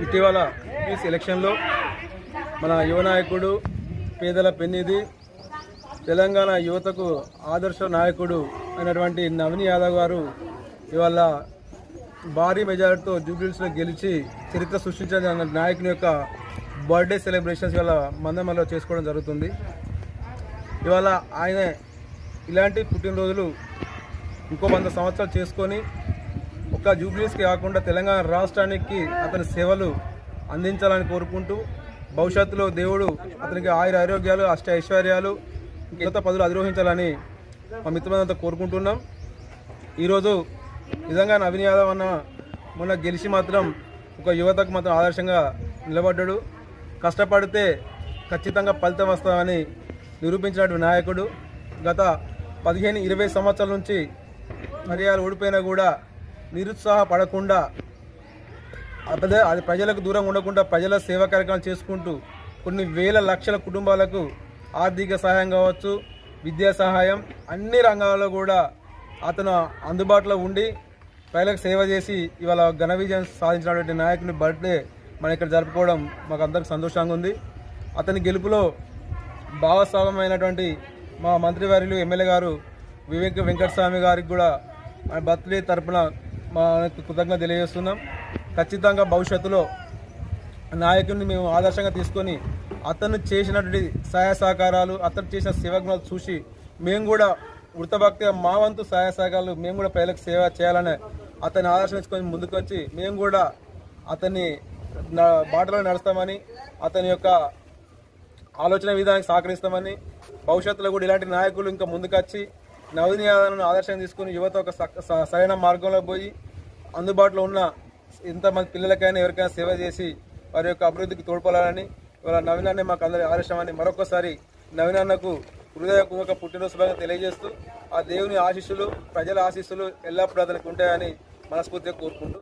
ఇటీవల ఈ ఎలక్షన్లో మన యువ నాయకుడు పేదల పెన్నిధి తెలంగాణ యువతకు ఆదర్శ నాయకుడు అయినటువంటి నవీన్ యాదవ్ గారు ఇవాళ భారీ మెజారిటీతో జూబ్లీహిల్స్లో గెలిచి చరిత్ర సృష్టించిన నాయకుని యొక్క బర్త్డే సెలబ్రేషన్స్ ఇవాళ మందమల్లో చేసుకోవడం జరుగుతుంది. ఇవాళ ఆయన ఇలాంటి పుట్టినరోజులు ఇంకో 100 సంవత్సరాలు చేసుకొని ఒక్క జూబ్లీహిల్స్కి కాకుండా తెలంగాణ రాష్ట్రానికి అతని సేవలు అందించాలని కోరుకుంటూ భవిష్యత్తులో దేవుడు అతనికి ఆయుర ఆరోగ్యాలు అష్ట ఐశ్వర్యాలు యువత పదవులు అధిరోహించాలని మా మిత్రులంతా కోరుకుంటున్నాం. ఈరోజు నిజంగా నవీన్ యాదవ్ అన్న మొన్న గెలిచి మాత్రం ఒక యువతకు మాత్రం ఆదర్శంగా నిలబడ్డాడు. కష్టపడితే ఖచ్చితంగా ఫలితం వస్తామని నిరూపించినటువంటి నాయకుడు. గత 15-20 సంవత్సరాల నుంచి మర్యాదలు ఓడిపోయినా కూడా నిరుత్సాహపడకుండా అది ప్రజలకు దూరంగా ఉండకుండా ప్రజల సేవా కార్యక్రమాలు చేసుకుంటూ కొన్ని వేల లక్షల కుటుంబాలకు ఆర్థిక సహాయం కావచ్చు, విద్యా సహాయం, అన్ని రంగాల్లో కూడా అతను అందుబాటులో ఉండి ప్రజలకు సేవ చేసి ఇవాళ ఘన విజయం సాధించినటువంటి నాయకుని బర్త్డే మనం ఇక్కడ జరుపుకోవడం మాకు అందరికి సంతోషంగా ఉంది. అతని గెలుపులో భాగస్వామ్యమైనటువంటి మా మంత్రివర్యులు ఎమ్మెల్యే గారు వివేక్ వెంకటస్వామి గారికి కూడా మన బర్త్డే తరపున మా కృతజ్ఞత తెలియజేస్తున్నాం. ఖచ్చితంగా భవిష్యత్తులో నాయకుడిని మేము ఆదర్శంగా తీసుకొని అతను చేసినటువంటి సహాయ సహకారాలు, అతను చేసిన సేవకులను చూసి మేము కూడా వృత్తభక్తిగా మా వంతు సహాయ సహకారాలు మేము కూడా ప్రజలకు సేవ చేయాలని అతన్ని ఆదర్శం తీసుకొని ముందుకు వచ్చి మేము కూడా అతన్ని బాటలో నడుస్తామని, అతని యొక్క ఆలోచన విధానానికి సహకరిస్తామని, భవిష్యత్తులో కూడా ఇలాంటి నాయకులు ఇంకా ముందుకొచ్చి నవీన్ యాదవ్ను ఆదర్శంగా తీసుకుని యువత ఒక సరైన మార్గంలో పోయి అందుబాటులో ఉన్న ఎంతమంది పిల్లలకైనా ఎవరికైనా సేవ చేసి వారి యొక్క అభివృద్ధికి తోడ్పడాలని ఇవాళ నవీన్ అన్నే మాకు అందరి ఆదర్శమని మరొకసారి నవీన్ అన్నకు హృదయపూర్వక పుట్టినరోజు శుభాకాంక్షలు తెలియజేస్తూ ఆ దేవుని ఆశీస్సులు, ప్రజల ఆశీస్సులు ఎల్లప్పుడూ అతనికి ఉంటాయని మనస్ఫూర్తిగా కోరుకుంటూ